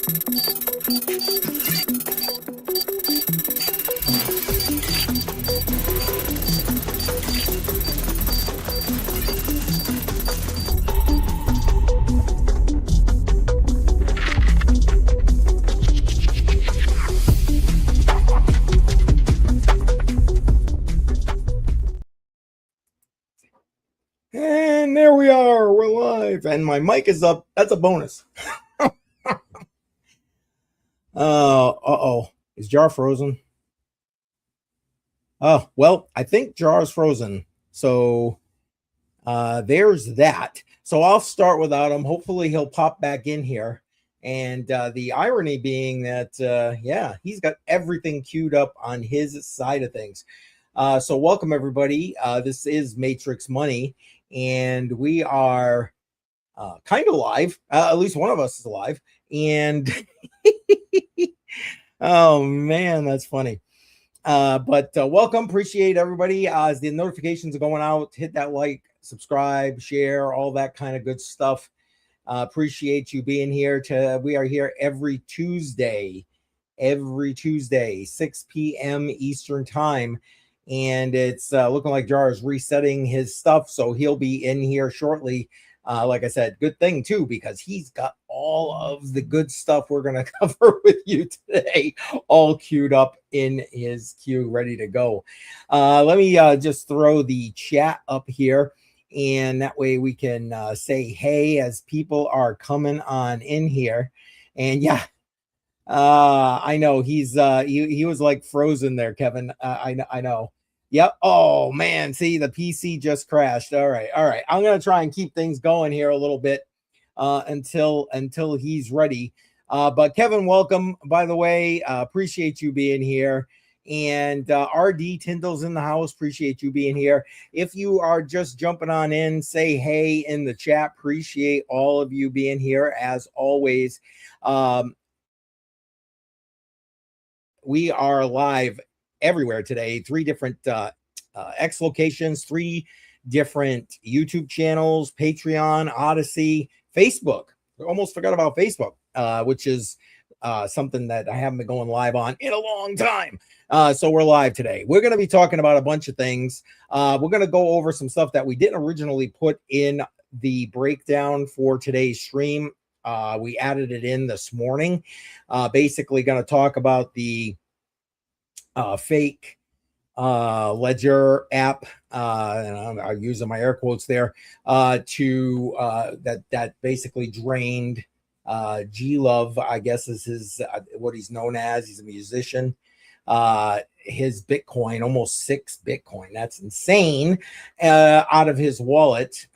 And there we are. We're live. And my mic is up. That's a bonus. Uh-oh. Is Jar frozen? Oh, well, I think Jar's frozen. So there's that. So I'll start without him. Hopefully he'll pop back in here. And the irony being that, yeah, he's got everything queued up on his side of things. So welcome, everybody. This is Matrix Money. And we are kind of live. At least one of us is live. And oh, man, that's funny. But welcome. Appreciate everybody. As the notifications are going out, hit that like, subscribe, share, all that kind of good stuff. Appreciate you being here. We are here every Tuesday, 6 p.m. Eastern time. And it's looking like Jar is resetting his stuff, so he'll be in here shortly. Like I said, good thing too, because he's got all of the good stuff we're going to cover with you today, all queued up in his queue, ready to go. Let me just throw the chat up here, and that way we can say hey as people are coming on in here. And yeah, I know he's he was like frozen there, Kevin. I know. Yep. Oh man, see, the PC just crashed. All right. I'm gonna try and keep things going here a little bit until he's ready. But Kevin, welcome. By the way, appreciate you being here. And RD Tyndall's in the house. Appreciate you being here. If you are just jumping on in, say hey in the chat. Appreciate all of you being here as always. We are live everywhere today. 3 different X locations, 3 different YouTube channels, Patreon, Odyssey, Facebook. I almost forgot about Facebook, which is something that I haven't been going live on in a long time. So we're live today. We're going to be talking about a bunch of things. We're going to go over some stuff that we didn't originally put in the breakdown for today's stream. We added it in this morning. Basically going to talk about the fake ledger app, and I'm using my air quotes there, that basically drained G-Love, I guess is his what he's known as. He's a musician. His Bitcoin, almost 6 Bitcoin. That's insane. Out of his wallet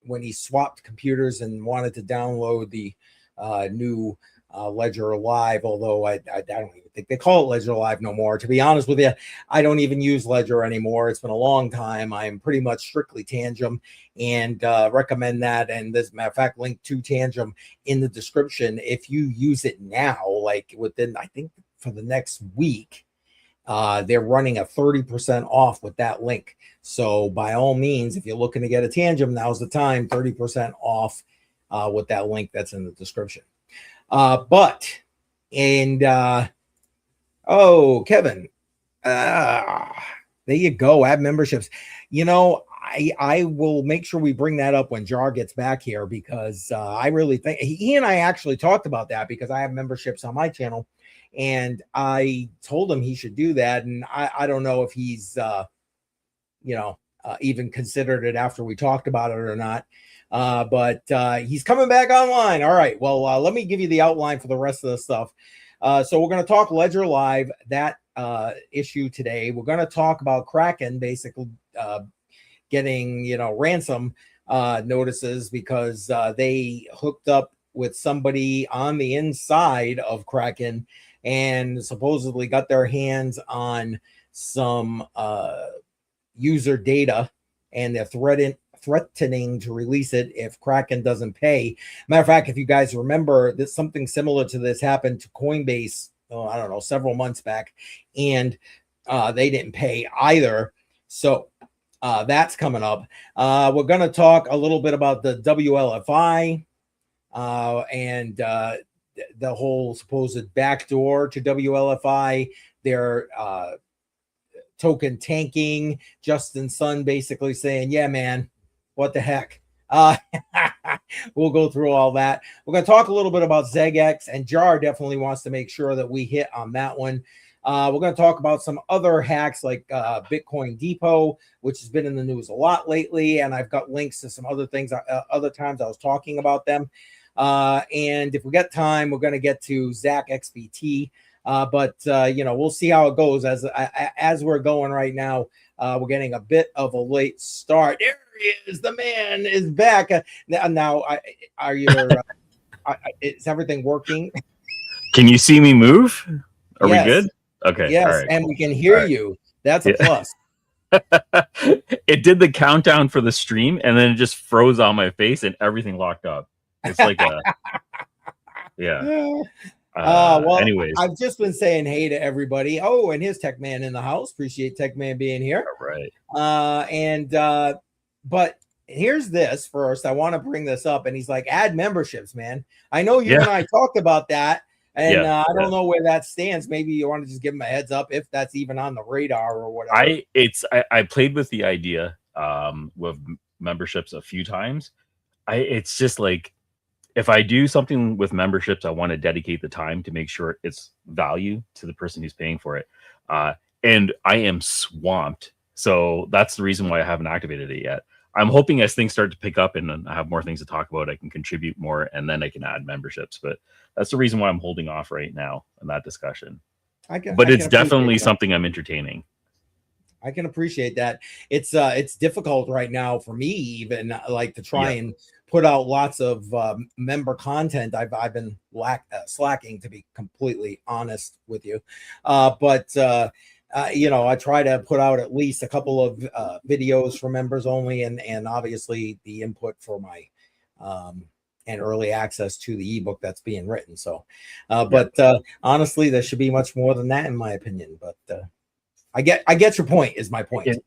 when he swapped computers and wanted to download the new Ledger Live, although I don't even think they call it Ledger Live no more. To be honest with you, I don't even use Ledger anymore. It's been a long time. I'm pretty much strictly Tangem, and recommend that. And as a matter of fact, link to Tangem in the description. If you use it now, like within, I think for the next week, they're running a 30% off with that link. So by all means, if you're looking to get a Tangem, now's the time. 30% off with that link that's in the description. Oh, Kevin, there you go. Add memberships. You know, I will make sure we bring that up when Jar gets back here, because I really think he and I actually talked about that, because I have memberships on my channel, and I told him he should do that. And I don't know if he's, even considered it after we talked about it or not. But he's coming back online. All right. Well, let me give you the outline for the rest of the stuff. So we're going to talk Ledger Live, that issue today. We're going to talk about Kraken basically getting, ransom notices because they hooked up with somebody on the inside of Kraken and supposedly got their hands on some user data, and they're threatening to release it if Kraken doesn't pay. Matter of fact, if you guys remember, that something similar to this happened to Coinbase, I don't know, several months back, and they didn't pay either. So that's coming up. We're going to talk a little bit about the WLFI and the whole supposed backdoor to WLFI, their token tanking, Justin Sun basically saying, yeah, man, what the heck? We'll go through all that. We're going to talk a little bit about XeggeX, and Jar definitely wants to make sure that we hit on that one. We're going to talk about some other hacks like Bitcoin Depot, which has been in the news a lot lately, and I've got links to some other things, other times I was talking about them. And if we get time, we're going to get to Zach XBT. But we'll see how it goes as we're going right now. We're getting a bit of a late start. There he is. The man is back. Now, are you? Is everything working? Can you see me move? Are yes. we good? Okay. Yes, all right, and we can hear you. That's a plus. It did the countdown for the stream, and then it just froze on my face, and everything locked up. It's like a well, anyways, I've just been saying hey to everybody. Oh, and here's Tech Man in the house. Appreciate Tech Man being here. All right. But here's this first. I want to bring this up, and he's like, add memberships, man. I know you and I talked about that, and I don't know where that stands. Maybe you want to just give him a heads up if that's even on the radar or whatever. I played with the idea with memberships a few times. It's just like, if I do something with memberships, I want to dedicate the time to make sure it's value to the person who's paying for it. And I am swamped. So that's the reason why I haven't activated it yet. I'm hoping as things start to pick up and I have more things to talk about, I can contribute more, and then I can add memberships. But that's the reason why I'm holding off right now in that discussion. But it's definitely something I'm entertaining. I can appreciate that. It's difficult right now for me, even like to try and put out lots of member content. I've been slacking, to be completely honest with you. But I try to put out at least a couple of videos for members only, and obviously the input for my and early access to the ebook that's being written. So, but honestly, there should be much more than that, in my opinion. But I get your point. Is my point.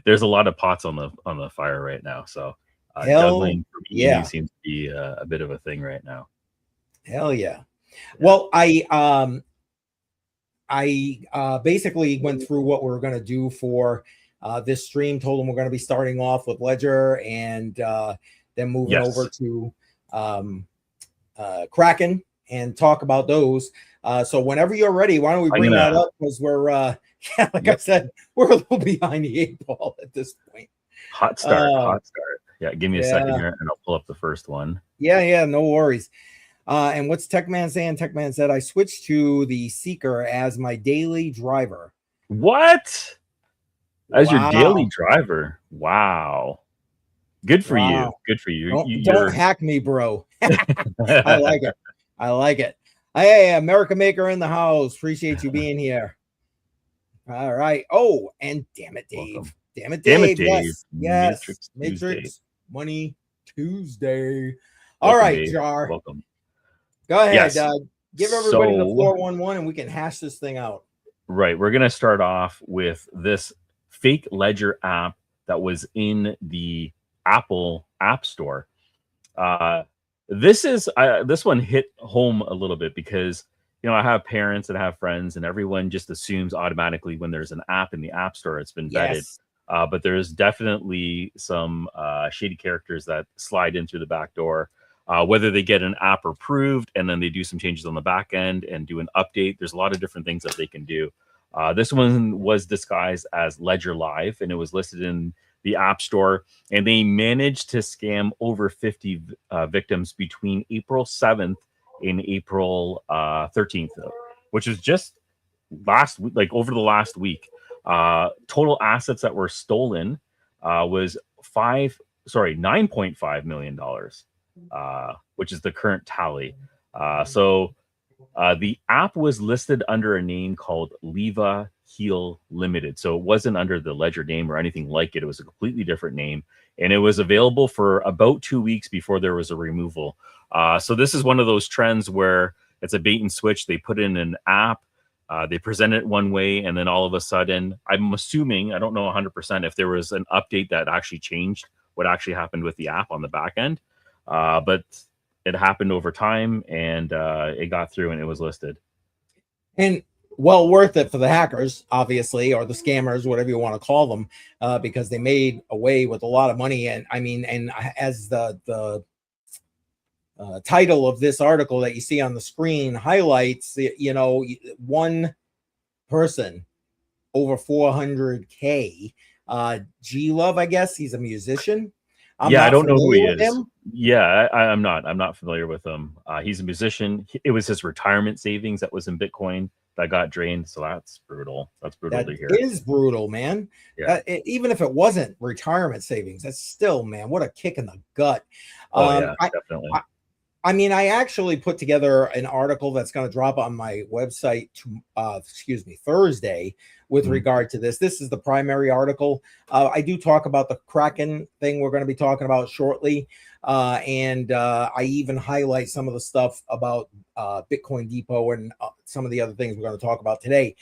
There's a lot of pots on the fire right now, so juggling for me seems to be a bit of a thing right now. Hell yeah. Well, I basically went through what we were going to do for this stream. Told them we're going to be starting off with Ledger and then moving over to Kraken and talk about those. So whenever you're ready, why don't we bring that up? Because we're, I said, we're a little behind the 8 ball at this point. Hot start. Yeah, give me a second here, and I'll pull up the first one. Yeah, no worries. And what's Techman saying? Techman said, I switched to the Seeker as my daily driver. What? As your daily driver? Wow. Good for you. Good for you. Don't hack me, bro. I like it. Hey, America Maker in the house. Appreciate you being here. All right. Oh, and damn it, Dave. Welcome. Damn it, Dave. Yes. Matrix Money Tuesday. All right, Dave. Jar. Welcome. Go ahead. Give everybody the 411 and we can hash this thing out. Right. We're going to start off with this fake Ledger app that was in the Apple App Store. This one hit home a little bit because, I have parents and I have friends, and everyone just assumes automatically when there's an app in the App Store, it's been vetted. But there's definitely some shady characters that slide in through the back door. Whether they get an app approved and then they do some changes on the back end and do an update, there's a lot of different things that they can do. This one was disguised as Ledger Live, and it was listed in the App Store, and they managed to scam over 50 victims between April 7th and April 13th, which is just last week, like over the last week. Total assets that were stolen was $9.5 million, which is the current tally. So the app was listed under a name called Leva Heal Limited. So it wasn't under the Ledger name or anything like it. It was a completely different name, and it was available for about 2 weeks before there was a removal. So this is one of those trends where it's a bait and switch. They put in an app, they present it one way, and then all of a sudden, I'm assuming, I don't know 100% if there was an update that actually changed what actually happened with the app on the back end. But it happened over time, and it got through and it was listed. And well worth it for the hackers, obviously, or the scammers, whatever you want to call them, because they made away with a lot of money. And I mean, and as the title of this article that you see on the screen highlights, you know, one person over 400K. G Love, I guess he's a musician. I don't know who he is. Yeah, I'm not familiar with him. He's a musician. It was his retirement savings that was in Bitcoin that got drained. So that's brutal. That's brutal to hear. It is brutal, man. Yeah. Even if it wasn't retirement savings, that's still, man, what a kick in the gut. Yeah, definitely. I mean, I actually put together an article that's going to drop on my website Thursday with regard to this. This is the primary article. I do talk about the Kraken thing we're going to be talking about shortly. And I even highlight some of the stuff about Bitcoin Depot and some of the other things we're going to talk about today.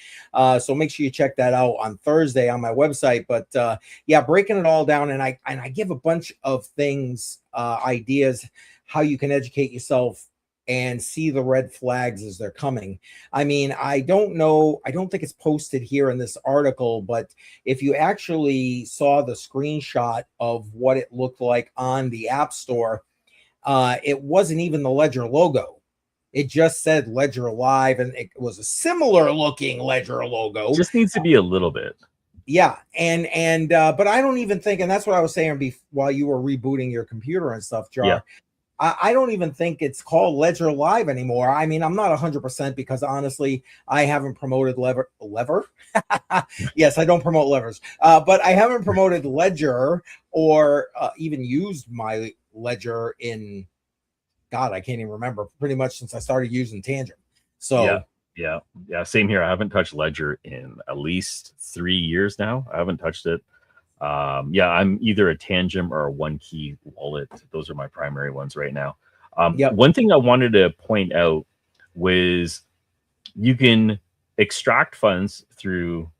So make sure you check that out on Thursday on my website. But yeah, breaking it all down, and I give a bunch of things, ideas, how you can educate yourself and see the red flags as they're coming. I mean, I don't know. I don't think it's posted here in this article, but if you actually saw the screenshot of what it looked like on the App Store, it wasn't even the Ledger logo. It just said Ledger Live, and it was a similar looking Ledger logo. It just needs to be a little bit. Yeah. And but I don't even think, and that's what I was saying while you were rebooting your computer and stuff, Jar. Yeah. I don't even think it's called Ledger Live anymore. I mean, I'm not 100% because honestly, I haven't promoted lever. Yes, I don't promote levers, but I haven't promoted Ledger or even used my Ledger in, God, I can't even remember, pretty much since I started using Tangent. So yeah, same here. I haven't touched Ledger in at least 3 years now. I haven't touched it. Yeah, I'm either a Tangent or a one key wallet. Those are my primary ones right now. One thing I wanted to point out was you can extract funds through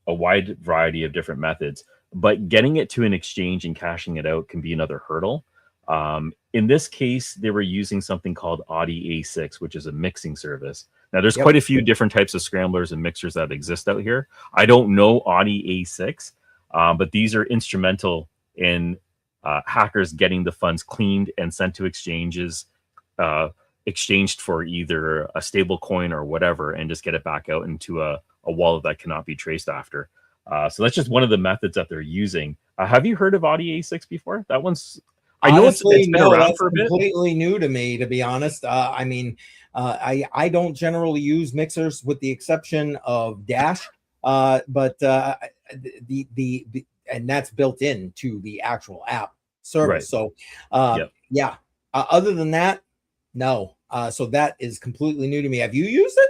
a wide variety of different methods, but getting it to an exchange and cashing it out can be another hurdle. In this case, they were using something called Audi A6, which is a mixing service. Now, there's quite a few different types of scramblers and mixers that exist out here. I don't know Audi A6. But these are instrumental in hackers getting the funds cleaned and sent to exchanges, exchanged for either a stable coin or whatever, and just get it back out into a wallet that cannot be traced after. So that's just one of the methods that they're using. Have you heard of Audi A6 before? That one's, I know it's been around for a bit. Completely new to me, to be honest. I mean, I don't generally use mixers with the exception of Dash, but and that's built into the actual app service. Right. So yeah, other than that, no. So that is completely new to me. Have you used it?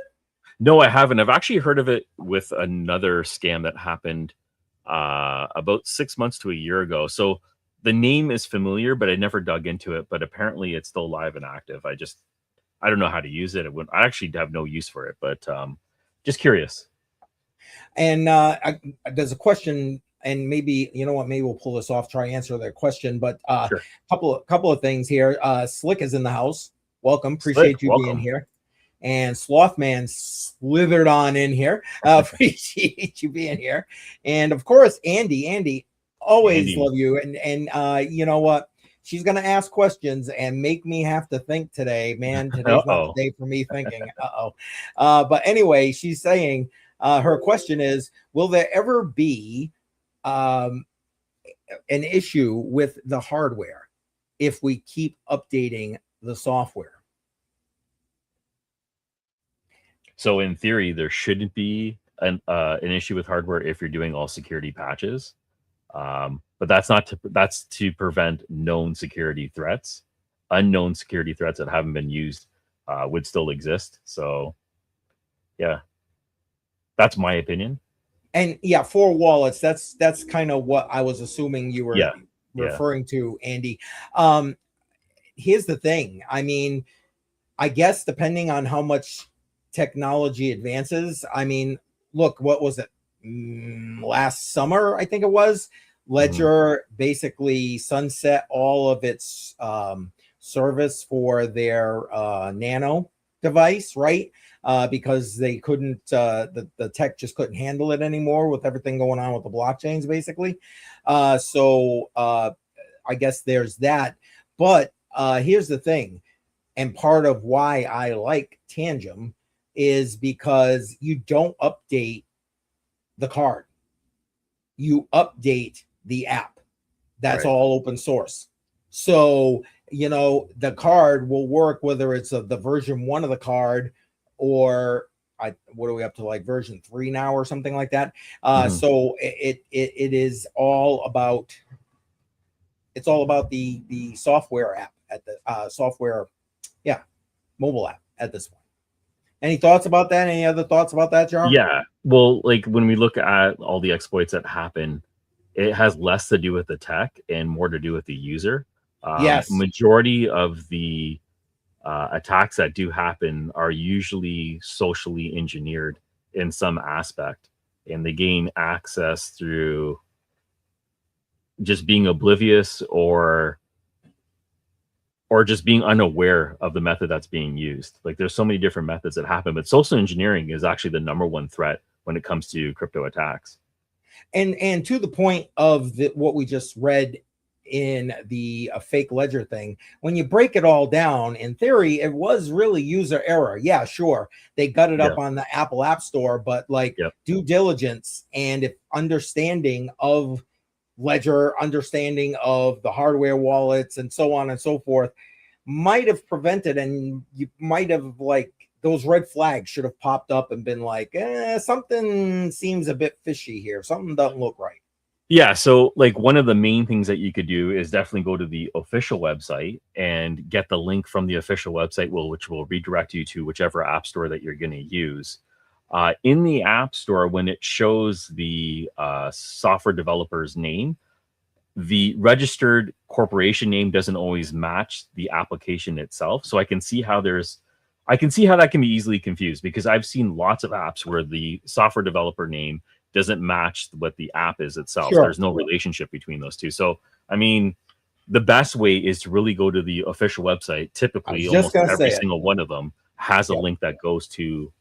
No, I haven't. I've actually heard of it with another scam that happened about 6 months to a year ago. So the name is familiar, but I never dug into it. But apparently it's still live and active. I don't know how to use it. I actually have no use for it, but just curious. And there's a question, and maybe, you know what, maybe we'll pull this off, try and answer that question. But sure. couple of things here. Slick is in the house. Welcome. Appreciate you being here. And Slothman slithered on in here. Appreciate you being here. And of course, Andy, always love you. And you know what? She's going to ask questions and make me have to think today. Man, today's not the day for me thinking. But anyway, she's saying, her question is, will there ever be an issue with the hardware if we keep updating the software? So in theory, there shouldn't be an issue with hardware if you're doing all security patches. But that's to prevent known security threats. Unknown security threats that haven't been used would still exist. So yeah. That's my opinion. And yeah, for wallets, that's kind of what I was assuming you were referring to, Andy. Here's the thing. I mean, I guess depending on how much technology advances, I mean, look, what was it? Last summer, I think it was, Ledger basically sunset all of its service for their Nano device, right? Because they couldn't, the tech just couldn't handle it anymore with everything going on with the blockchains, basically. So I guess there's that. But here's the thing, and part of why I like Tangem is because you don't update the card, you update the app. That's Right. all open source. So, you know, the card will work whether it's the version 1 of the card, or what are we up to, like version 3 now or something like that. So it is all about, it's all about the software app at the software, mobile app at this point. Any thoughts about that? Any other thoughts about that, Jar? Yeah. Well, like when we look at all the exploits that happen, it has less to do with the tech and more to do with the user. Yes. Majority of the attacks that do happen are usually socially engineered in some aspect, and they gain access through just being oblivious or just being unaware of the method that's being used. Like there's so many different methods that happen, but social engineering is actually the #1 threat when it comes to crypto attacks. And to the point of what we just read in the fake ledger thing, when you break it all down, in theory, it was really user error. Yeah, sure, they got it up on the Apple App Store, but like due diligence and if understanding of ledger, understanding of the hardware wallets and so on and so forth might have prevented, and you might have, like, those red flags should have popped up and been like, something seems a bit fishy here, something doesn't look right. Yeah, so like one of the main things that you could do is definitely go to the official website and get the link from the official website, which will redirect you to whichever app store that you're going to use. In the app store, when it shows the software developer's name, the registered corporation name doesn't always match the application itself. So I can see how that can be easily confused, because I've seen lots of apps where the software developer name doesn't match what the app is itself. Sure. There's no relationship between those two. So, I mean, the best way is to really go to the official website. Typically, almost every single one of them has a link that goes to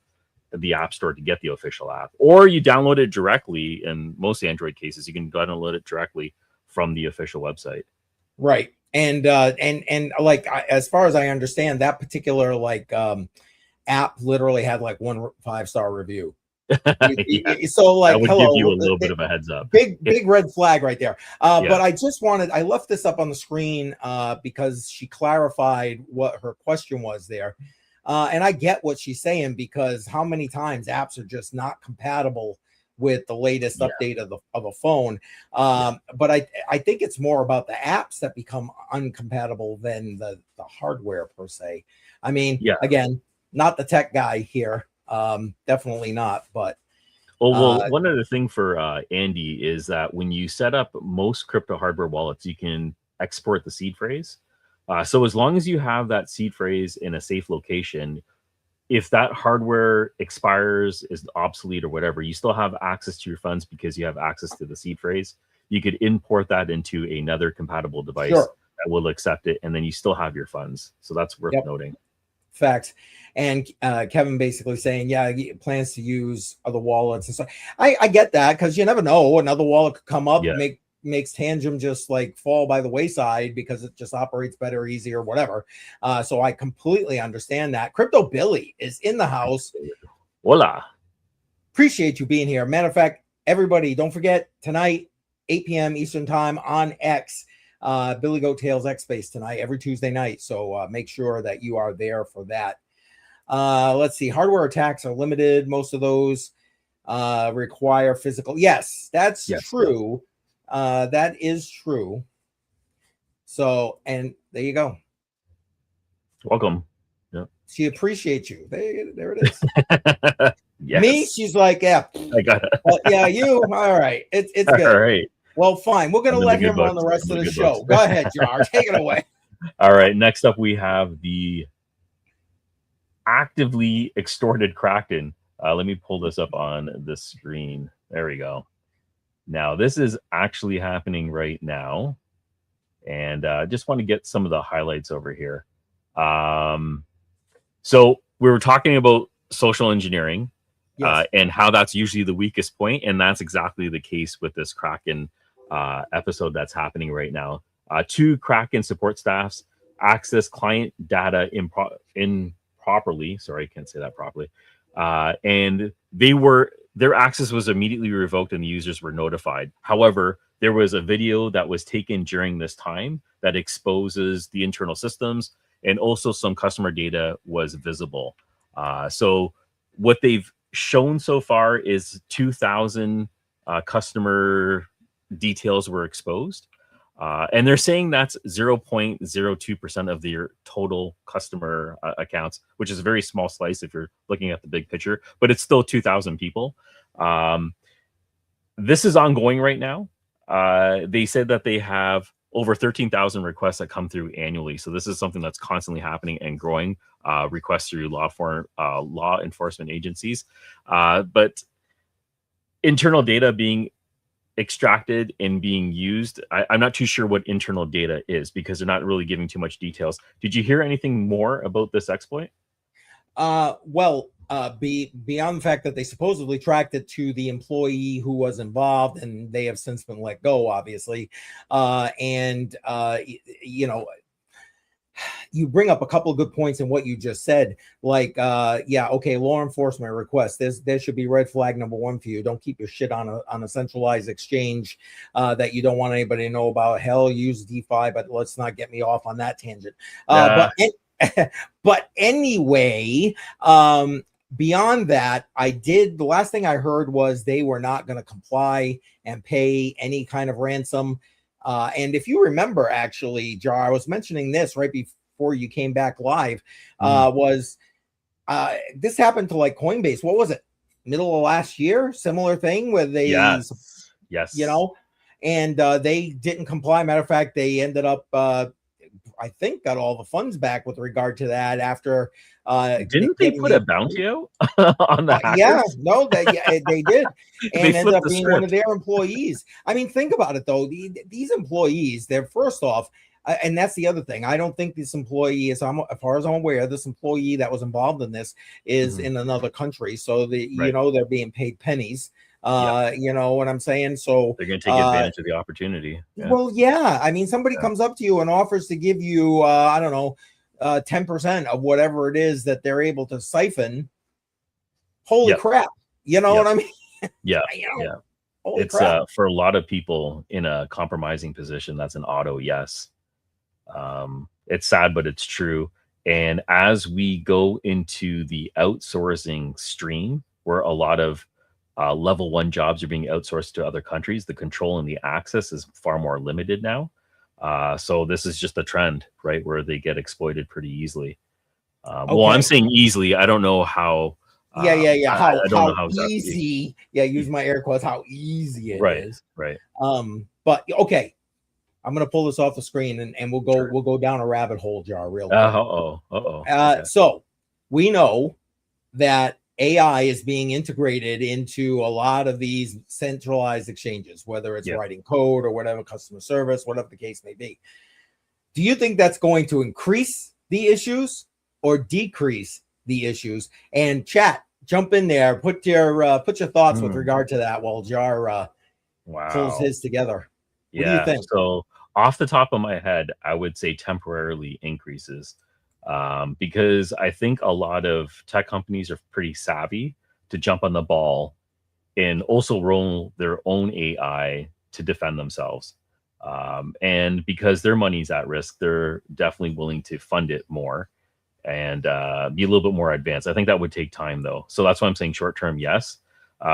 the app store to get the official app, or you download it directly. In most Android cases, you can download it directly from the official website. Right. And like, as far as I understand, that particular app literally had like 1 5-star review. So like, that would give you a little bit of a heads up. Big red flag right there. But I left this up on the screen because she clarified what her question was there. And I get what she's saying, because how many times apps are just not compatible with the latest update of a phone. But I think it's more about the apps that become uncompatible than the hardware per se. I mean, again, not the tech guy here. Definitely not. But one other thing for Andy is that when you set up most crypto hardware wallets, you can export the seed phrase. So as long as you have that seed phrase in a safe location, if that hardware expires, is obsolete or whatever, you still have access to your funds because you have access to the seed phrase. You could import that into another compatible device that will accept it, and then you still have your funds. So that's worth noting. Facts. And Kevin basically saying, he plans to use other wallets and stuff. I get that, because you never know, another wallet could come up, makes Tangem just like fall by the wayside because it just operates better, easier, whatever. So I completely understand that. Crypto Billy is in the house. Hola. Appreciate you being here. Matter of fact, everybody, don't forget, tonight, 8 p.m. Eastern time on X, Billy Goat Tales X Space tonight, every Tuesday night. So make sure that you are there for that. Let's see. Hardware attacks are limited. Most of those require physical. Yes, that's true. That is true. So, and there you go. Welcome. She appreciates you. There it is. Yes. Me, she's like, I got it. You. All right. It's good. All right. Well, fine. We're gonna let him run the rest of the show. Go ahead, Jar. Take it away. All right. Next up, we have the actively extorted Kraken. Let me pull this up on the screen. There we go. Now, this is actually happening right now. And just want to get some of the highlights over here. So we were talking about social engineering, Yes. and how that's usually the weakest point, and that's exactly the case with this Kraken episode that's happening right now. Two Kraken support staffs access client data improperly. Sorry, I can't say that properly. And their access was immediately revoked, and the users were notified. However, there was a video that was taken during this time that exposes the internal systems, and also some customer data was visible. So what they've shown so far is 2,000 customer details were exposed. And they're saying that's 0.02% of their total customer accounts, which is a very small slice if you're looking at the big picture, but it's still 2,000 people. This is ongoing right now. They said that they have over 13,000 requests that come through annually. So this is something that's constantly happening and growing, requests through law enforcement agencies. But internal data being extracted and being used, I'm not too sure what internal data is, because they're not really giving too much details. Did you hear anything more about this exploit? Well, beyond the fact that they supposedly tracked it to the employee who was involved, and they have since been let go, obviously. You know, you bring up a couple of good points in what you just said. Like, yeah, okay, law enforcement requests. There should be red flag number one for you. Don't keep your shit on a centralized exchange that you don't want anybody to know about. Hell, use DeFi, but let's not get me off on that tangent. But anyway, beyond that, the last thing I heard was they were not going to comply and pay any kind of ransom. And if you remember, actually, Jar, I was mentioning this right before you came back live, this happened to like Coinbase. What was it? Middle of last year? Similar thing where they, yes. You know, and they didn't comply. Matter of fact, they ended up, I think, got all the funds back with regard to that after. Didn't they put a bounty out on the hackers? Yeah, no, they did, and ended up being one of their employees. I mean, think about it though. These employees, they're first off, and that's the other thing. I don't think this employee is, as far as I'm aware, this employee that was involved in this is in another country. So you know, they're being paid pennies. You know what I'm saying? So they're going to take advantage of the opportunity. Yeah. Well, yeah. I mean, somebody comes up to you and offers to give you, I don't know, 10% of whatever it is that they're able to siphon. Holy crap. You know what I mean? Yeah. Holy it's crap. For a lot of people in a compromising position, that's an auto yes. It's sad, but it's true. And as we go into the outsourcing stream, where a lot of level 1 jobs are being outsourced to other countries, the control and the access is far more limited now. So this is just a trend, right, where they get exploited pretty easily. Well, I'm saying easily. I don't know how. Yeah. I don't know how easy. Yeah, use my air quotes. How easy it is. Right. But okay, I'm gonna pull this off the screen and we'll go down a rabbit hole, Jar, real quick. Okay. So we know that AI is being integrated into a lot of these centralized exchanges, whether it's writing code or whatever, customer service, whatever the case may be. Do you think that's going to increase the issues or decrease the issues? And chat, jump in there, put your thoughts with regard to that while Jar pulls his together. What do you think? So off the top of my head, I would say temporarily increases. Because I think a lot of tech companies are pretty savvy to jump on the ball and also roll their own AI to defend themselves. And because their money's at risk, they're definitely willing to fund it more and be a little bit more advanced. I think that would take time, though. So that's why I'm saying short term, yes,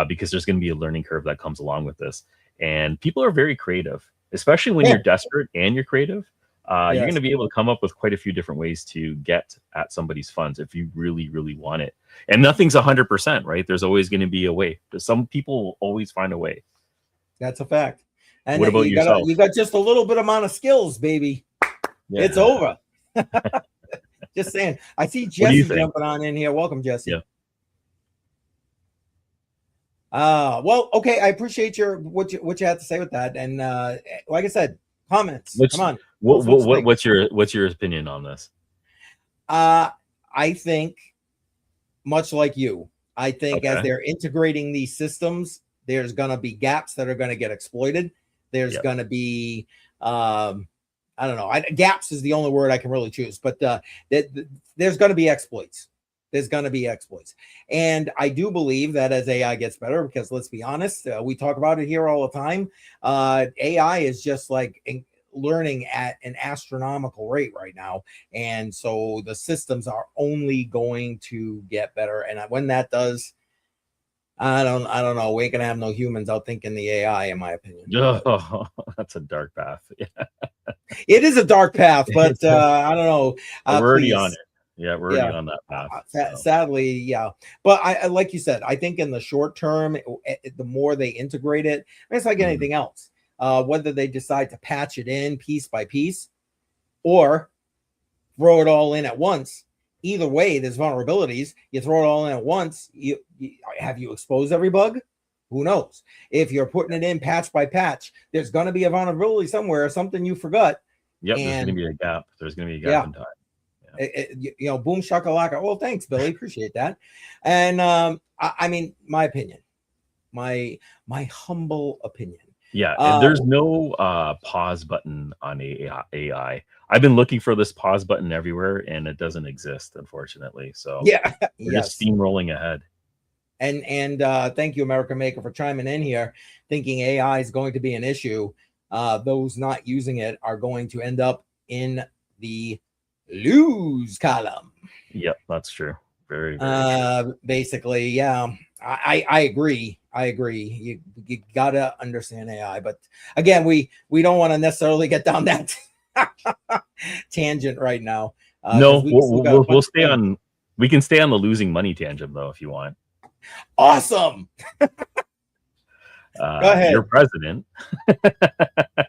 because there's going to be a learning curve that comes along with this. And people are very creative, especially when you're desperate and you're creative. You're going to be able to come up with quite a few different ways to get at somebody's funds if you really, really want it. And nothing's 100%, right? There's always going to be a way. Some people will always find a way. That's a fact. And what about yourself? You got just a little bit amount of skills, baby. Yeah. It's over. Just saying. I see Jesse jumping on in here. Welcome, Jesse. Yeah. Well, okay. I appreciate what you had to say with that. And like I said, Comments. What's Come on. what's your opinion on this? I think much like you. I think as Okay. they're integrating these systems, there's going to be gaps that are going to get exploited. There's going to be, I don't know, gaps is the only word I can really choose, but there's going to be exploits. There's going to be exploits. And I do believe that as AI gets better, because let's be honest, we talk about it here all the time. AI is just like learning at an astronomical rate right now. And so the systems are only going to get better. And when that does, I don't know. We can have no humans out thinking the AI, in my opinion. Oh, that's a dark path. Yeah. It is a dark path, but I don't know. We're already Please. on it. Yeah, we're already on that path. So. Sadly, yeah. But I like you said, I think in the short term, the more they integrate it, it's like anything else. Whether they decide to patch it in piece by piece or throw it all in at once. Either way, there's vulnerabilities. You throw it all in at once. Have you exposed every bug? Who knows? If you're putting it in patch by patch, there's going to be a vulnerability somewhere, something you forgot. Yep, there's going to be a gap. There's going to be a gap in time. Yeah. Boom shakalaka. Well, thanks, Billy. Appreciate that. And I mean, my opinion, my humble opinion. Yeah, and there's no pause button on AI. I've been looking for this pause button everywhere, and it doesn't exist, unfortunately. So we're just steamrolling ahead. And thank you, American Maker, for chiming in here, thinking AI is going to be an issue. Those not using it are going to end up in the lose column. Yep, that's true. Very true. Basically, yeah. I agree. You gotta understand AI, but again, we don't want to necessarily get down that tangent right now. No, we'll stay on. We can stay on the losing money tangent though, if you want. Awesome. Go ahead. Your president.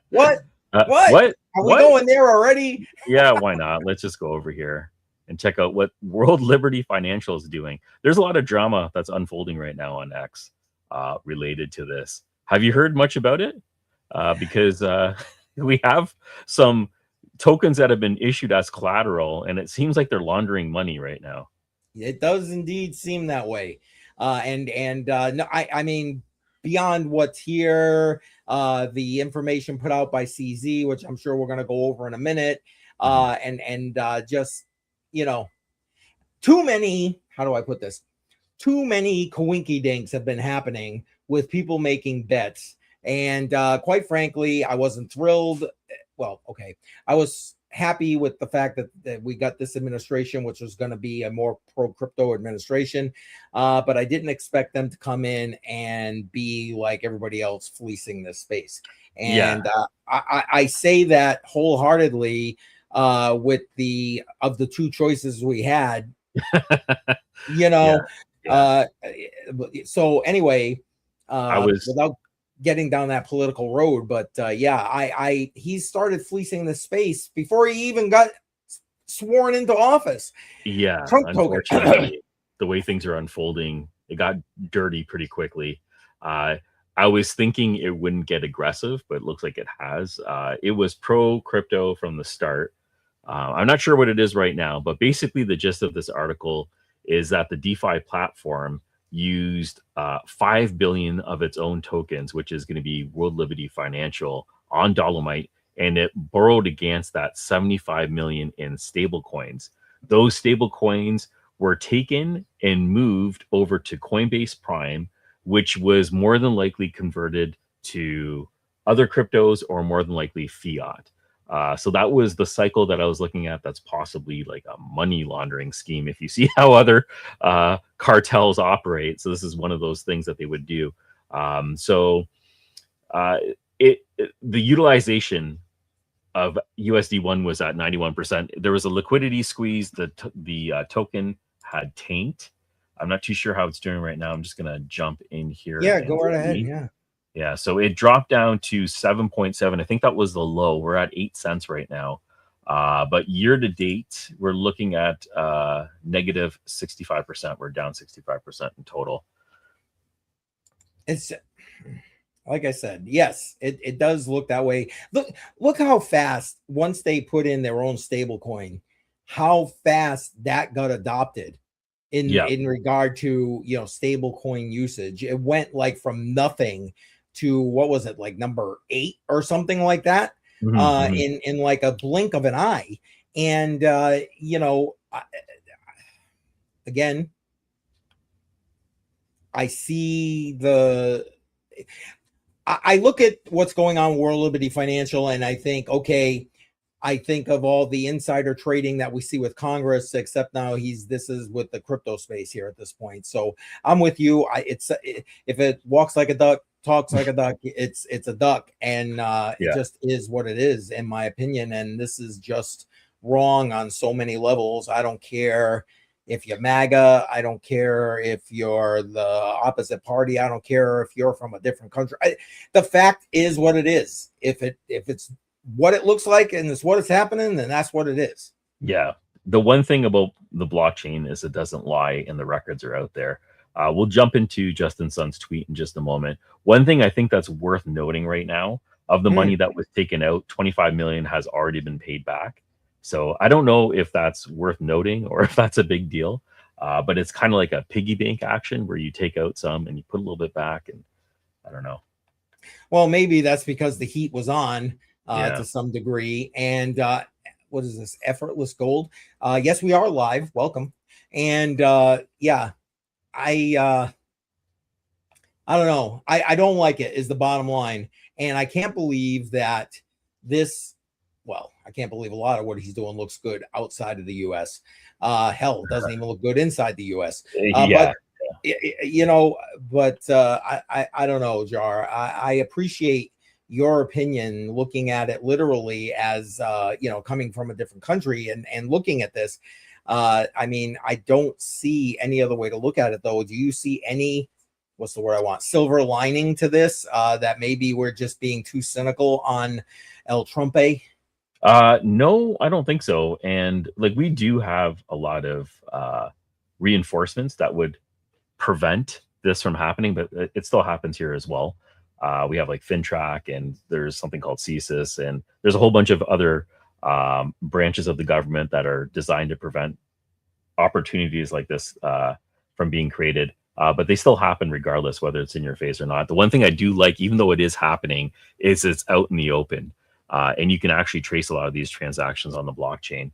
What? What? Are we going there already? Yeah, why not? Let's just go over here and check out what World Liberty Financial is doing. There's a lot of drama that's unfolding right now on X related to this. Have you heard much about it? Because we have some tokens that have been issued as collateral, and it seems like they're laundering money right now. It does indeed seem that way. No, I mean, beyond what's here, the information put out by CZ, which I'm sure we're going to go over in a minute, and just, you know, too many, how do I put this? Too many coinky dinks have been happening with people making bets. And quite frankly, I wasn't thrilled. Well, okay. I was happy with the fact that we got this administration, which was going to be a more pro-crypto administration. But I didn't expect them to come in and be like everybody else fleecing this space. And I say that wholeheartedly with the two choices we had, you know. So anyway, without getting down that political road, but he started fleecing the space before he even got sworn into office. Yeah, unfortunately, the way things are unfolding, it got dirty pretty quickly. I was thinking it wouldn't get aggressive, but it looks like it has. It was pro crypto from the start. I'm not sure what it is right now, but basically the gist of this article is that the DeFi platform used 5 billion of its own tokens, which is going to be World Liberty Financial, on Dolomite, and it borrowed against that 75 million in stable coins. Those stable coins were taken and moved over to Coinbase Prime, which was more than likely converted to other cryptos or more than likely fiat. So that was the cycle that I was looking at. That's possibly like a money laundering scheme if you see how other cartels operate. So this is one of those things that they would do. The utilization of USD1 was at 91%. There was a liquidity squeeze. The token had tanked. I'm not too sure how it's doing right now. I'm just going to jump in here. Yeah, go right ahead. Yeah, so it dropped down to 7.7. I think that was the low. We're at 8 cents right now. But year to date, we're looking at negative 65%. We're down 65% in total. like I said, yes, it does look that way. Look how fast, once they put in their own stable coin, how fast that got adopted Yeah. in regard to, you know, stable coin usage. It went like from nothing to, what was it, like number 8 or something like that, in like a blink of an eye. And you know, again, I see I look at what's going on World Liberty Financial, and I think, okay, I think of all the insider trading that we see with Congress, except now this is with the crypto space here at this point. So I'm with you. If it walks like a duck, talks like a duck, it's a duck, and it just is what it is, in my opinion. And this is just wrong on so many levels. I don't care if you're MAGA. I don't care if you're the opposite party. I don't care if you're from a different country. The fact is what it is. If it's what it looks like and it's what is happening, then that's what it is. Yeah. The one thing about the blockchain is it doesn't lie and the records are out there. We'll jump into Justin Sun's tweet in just a moment. One thing I think that's worth noting right now, of the money that was taken out, 25 million has already been paid back. So I don't know if that's worth noting or if that's a big deal, but it's kind of like a piggy bank action where you take out some and you put a little bit back, and I don't know. Well, maybe that's because the heat was on to some degree. And what is this? Effortless Gold. Yes, we are live. Welcome. And yeah, I don't know. I don't like it, is the bottom line. And I can't believe that I can't believe a lot of what he's doing looks good outside of the US. Hell, doesn't even look good inside the US. But you know, I don't know, Jar. I appreciate your opinion, looking at it literally as you know, coming from a different country and looking at this. I mean, I don't see any other way to look at it, though. Do you see any, what's the word I want, silver lining to this, that maybe we're just being too cynical on El Trumpe? No, I don't think so. And like, we do have a lot of reinforcements that would prevent this from happening, but it still happens here as well. We have like FinTrack, and there's something called CSIS, and there's a whole bunch of other branches of the government that are designed to prevent opportunities like this from being created. But they still happen regardless, whether it's in your face or not. The one thing I do like, even though it is happening, is it's out in the open. And you can actually trace a lot of these transactions on the blockchain.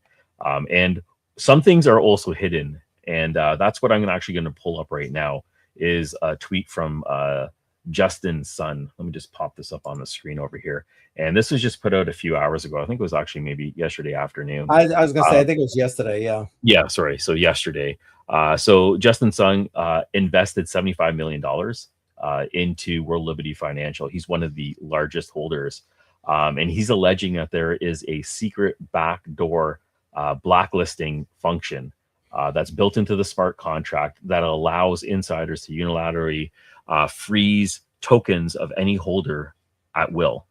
And some things are also hidden. And that's what I'm actually going to pull up right now, is a tweet from Justin Sun. Let me just pop this up on the screen over here. And this was just put out a few hours ago. I think it was actually maybe yesterday afternoon. I was going to say, I think it was yesterday. Yeah. Yeah, sorry. So yesterday. So Justin Sun invested $75 million into World Liberty Financial. He's one of the largest holders. And he's alleging that there is a secret backdoor blacklisting function that's built into the smart contract that allows insiders to unilaterally freeze tokens of any holder at will.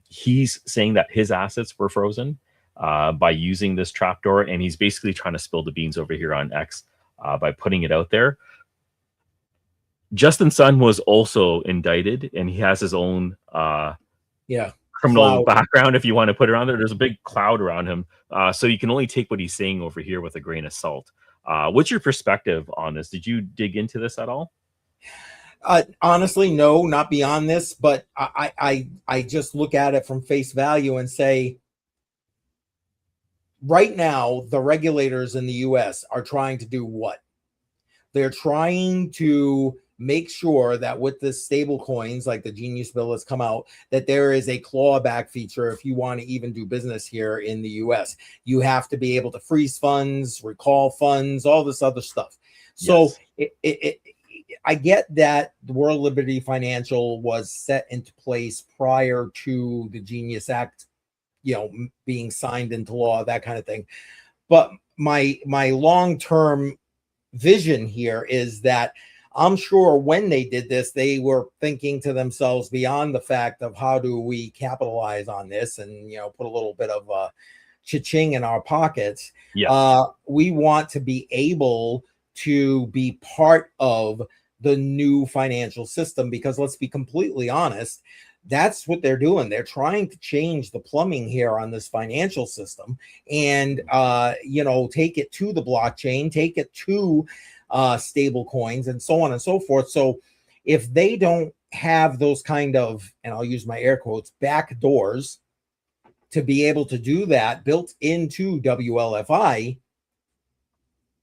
He's saying that his assets were frozen by using this trapdoor, and he's basically trying to spill the beans over here on X by putting it out there. Justin Sun was also indicted, and he has his own criminal background, if you want to put it on there. There's a big cloud around him, so you can only take what he's saying over here with a grain of salt. What's your perspective on this? Did you dig into this at all? Honestly, no, not beyond this, but I just look at it from face value and say, right now, the regulators in the US are trying to do what? They're trying to make sure that with the stable coins, like the Genius bill has come out, that there is a clawback feature if you want to even do business here in the US. You have to be able to freeze funds, recall funds, all this other stuff. So I get that the World Liberty Financial was set into place prior to the Genius Act, you know, being signed into law, that kind of thing. But my long-term vision here is that I'm sure when they did this, they were thinking to themselves beyond the fact of how do we capitalize on this and, you know, put a little bit of cha-ching in our pockets. Yeah. We want to be able to be part of the new financial system, because let's be completely honest, that's what they're doing. They're trying to change the plumbing here on this financial system and, take it to the blockchain, take it to stable coins and so on and so forth. So if they don't have those kind of, and I'll use my air quotes, back doors to be able to do that built into WLFI,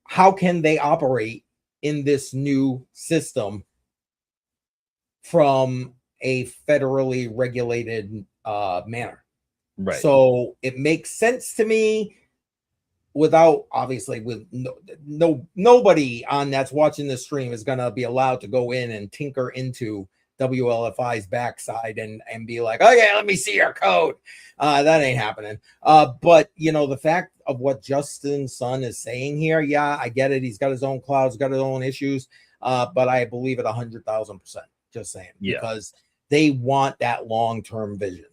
how can they operate in this new system from a federally regulated manner? Right. So it makes sense to me, without, obviously, with nobody on that's watching this stream is going to be allowed to go in and tinker into WLFI's backside and be like, okay, let me see your code. That ain't happening. But the fact of what Justin Sun is saying here, yeah, I get it. He's got his own clouds, got his own issues. But I believe it 100,000%. Just saying, because they want that long-term vision.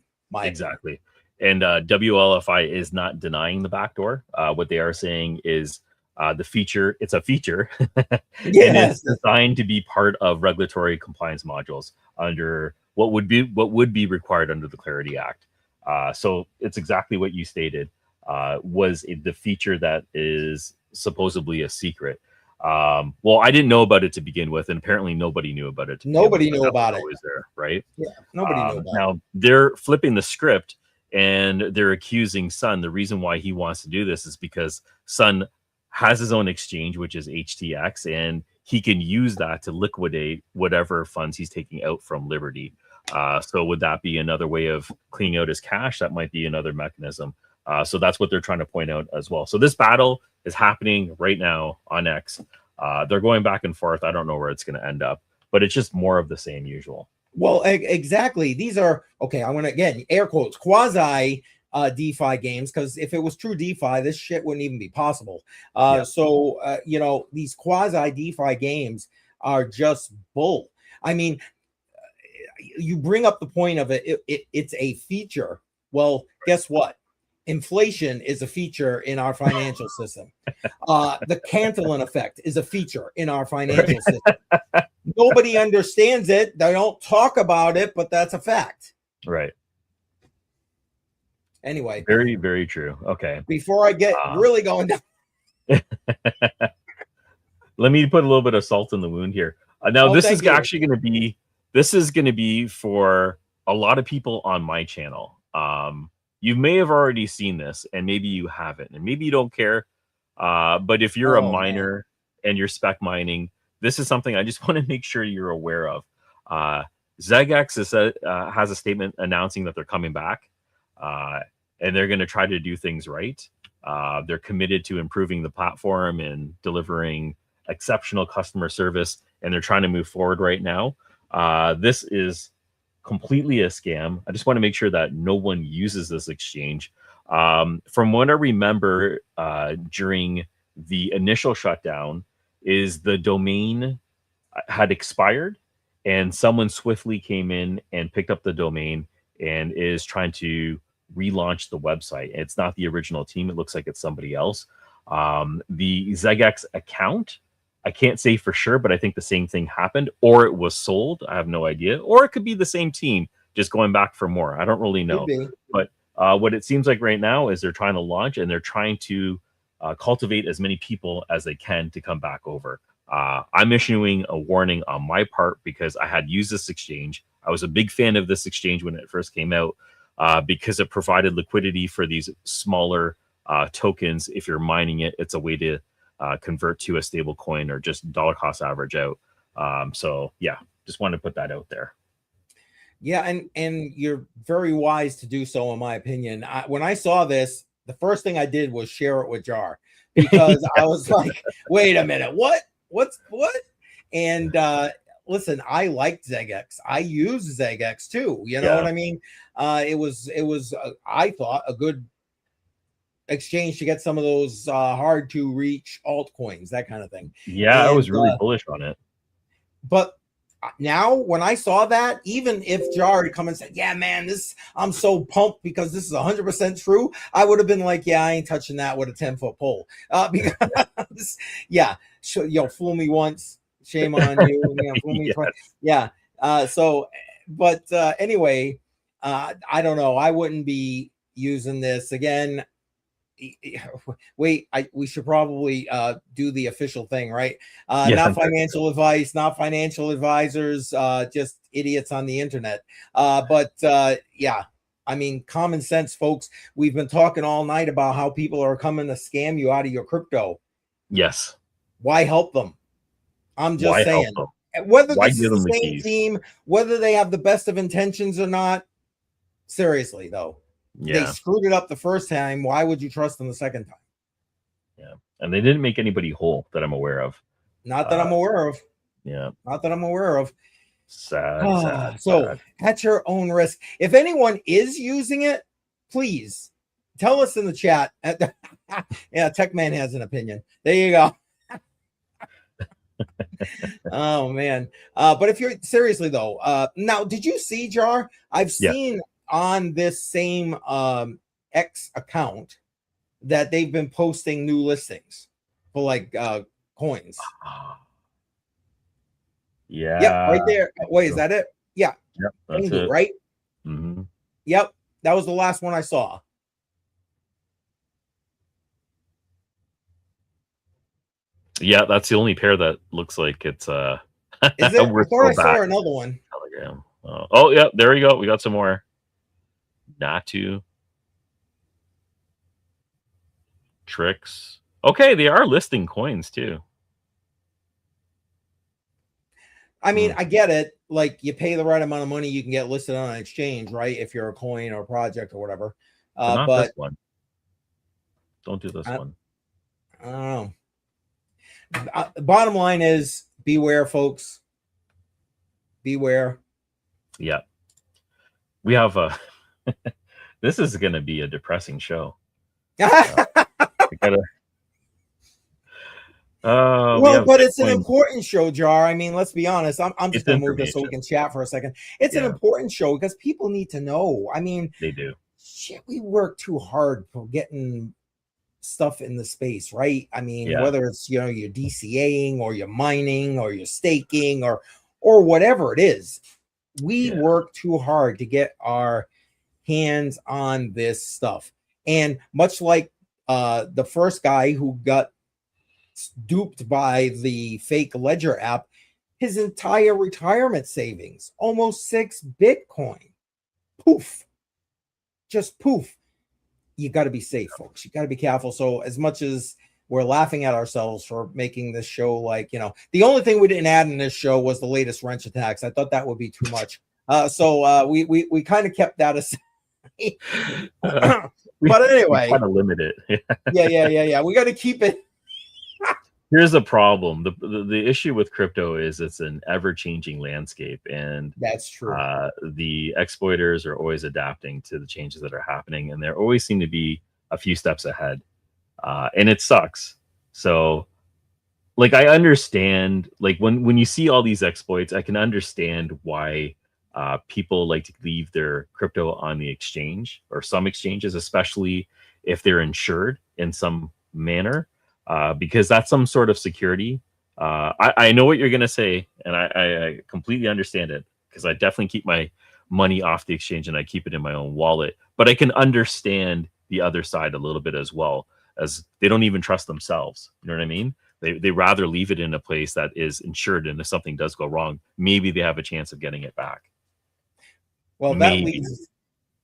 Exactly. And WLFI is not denying the backdoor. What they are saying is the feature, it's a feature, and it's designed to be part of regulatory compliance modules under what would be required under the Clarity Act. So it's exactly what you stated, was the feature that is supposedly a secret. Well, I didn't know about it to begin with, and apparently nobody knew about it. Nobody knew about it. Always there, right? Yeah, nobody knew about it. Now they're flipping the script, and they're accusing Sun. The reason why he wants to do this is because Sun has his own exchange, which is HTX, and he can use that to liquidate whatever funds he's taking out from Liberty. So would that be another way of cleaning out his cash? That might be another mechanism. So that's what they're trying to point out as well. So this battle is happening right now on X. They're going back and forth. I don't know where it's going to end up, but it's just more of the same usual. Well, exactly. These are, okay, I'm going to, again, air quotes, quasi DeFi games, because if it was true DeFi, this shit wouldn't even be possible. So, these quasi DeFi games are just bull. I mean, you bring up the point of it's a feature. Well, guess what? Inflation is a feature in our financial system. The Cantillon effect is a feature in our financial system. Nobody understands it. They don't talk about it, but that's a fact. Right. Anyway. Very, very true. Okay. Before I get really going down. Let me put a little bit of salt in the wound here. Now, this is actually going to be for a lot of people on my channel. You may have already seen this, and maybe you haven't, and maybe you don't care. But if you're a miner and you're spec mining, this is something I just want to make sure you're aware of. XeggeX has a statement announcing that they're coming back, and they're going to try to do things right. They're committed to improving the platform and delivering exceptional customer service, and they're trying to move forward right now. This is completely a scam. I just want to make sure that no one uses this exchange. From what I remember, during the initial shutdown, is the domain had expired, and someone swiftly came in and picked up the domain and is trying to relaunch the website. It's not the original team. It looks like it's somebody else. The XeggeX account, I can't say for sure, but I think the same thing happened, or it was sold. I have no idea. Or it could be the same team just going back for more. I don't really know. But what it seems like right now is they're trying to launch, and they're trying to cultivate as many people as they can to come back over. I'm issuing a warning on my part because I had used this exchange. I was a big fan of this exchange when it first came out because it provided liquidity for these smaller tokens. If you're mining it, it's a way to convert to a stable coin or just dollar cost average out. So yeah, just wanted to put that out there. Yeah, and you're very wise to do so, in my opinion. When I saw this, the first thing I did was share it with Jar, because I was like, wait a minute, what? And listen, I liked XeggeX. I use XeggeX too. You know what I mean? It was I thought a good exchange to get some of those hard to reach altcoins, that kind of thing. Yeah, I was really bullish on it. But now when I saw that, even if Jar had come and said, yeah, man, I'm so pumped because this is 100% true, I would have been like, yeah, I ain't touching that with a 10-foot pole. Because yeah, fool me once, Shame on you. You know, fool me twice. Yeah. But anyway, I don't know. I wouldn't be using this again. Wait, we should probably do the official thing, right? Not financial advice, not financial advisors, just idiots on the internet. But yeah, I mean, common sense, folks. We've been talking all night about how people are coming to scam you out of your crypto. Yes. Why help them? I'm just saying, whether this is the same team, whether they have the best of intentions or not, seriously, though. They screwed it up the first time. Why would you trust them the second time? Yeah. And they didn't make anybody whole that I'm aware of. Not that I'm aware of. Yeah. Not that I'm aware of. Sad. So at your own risk. If anyone is using it, please tell us in the chat. Yeah, Tech Man has an opinion. There you go. Oh man. But if you're seriously though, now did you see, Jar? I've seen on this same X account that they've been posting new listings for like coins. Yeah. Yep, right there. Wait, is that it? Yeah. Yep, that's it. Right? Mm-hmm. Yep. That was the last one I saw. Yeah, that's the only pair that looks like it's Is it? I thought I saw another one. Telegram. Oh yeah, there we go. We got some more. Natu. Tricks. Okay, they are listing coins too. I mean, I get it. Like, you pay the right amount of money, you can get listed on an exchange, right? If you're a coin or a project or whatever. But not this one. Don't do this one. I don't know. Bottom line is, beware, folks. Beware. Yeah. We have a... This is going to be a depressing show. Well, but it's an important show, Jar. I mean, let's be honest. I'm just going to move this so we can chat for a second. It's an important show because people need to know. I mean, they do. Shit, we work too hard for getting stuff in the space, right? I mean, whether it's, you know, you're DCAing or you're mining or you're staking or whatever it is, we work too hard to get our hands on this stuff. And much like the first guy who got duped by the fake ledger app, his entire retirement savings, almost 6 Bitcoin, poof, just poof. You got to be safe, folks. You got to be careful. So as much as we're laughing at ourselves for making this show, like, you know, the only thing we didn't add in this show was the latest wrench attacks. I thought that would be too much. So we kind of kept that aside. But anyway, kind of limit it. yeah. We got to keep it. Here's the problem. The issue with crypto is it's an ever-changing landscape, and that's true. The exploiters are always adapting to the changes that are happening, and there always seem to be a few steps ahead, and it sucks. So, like, I understand, like, when you see all these exploits, I can understand why people like to leave their crypto on the exchange or some exchanges, especially if they're insured in some manner. Because that's some sort of security. I know what you're going to say, and I completely understand it, because I definitely keep my money off the exchange and I keep it in my own wallet. But I can understand the other side a little bit as well, as they don't even trust themselves. You know what I mean? They rather leave it in a place that is insured, and if something does go wrong, maybe they have a chance of getting it back. Well, that leads...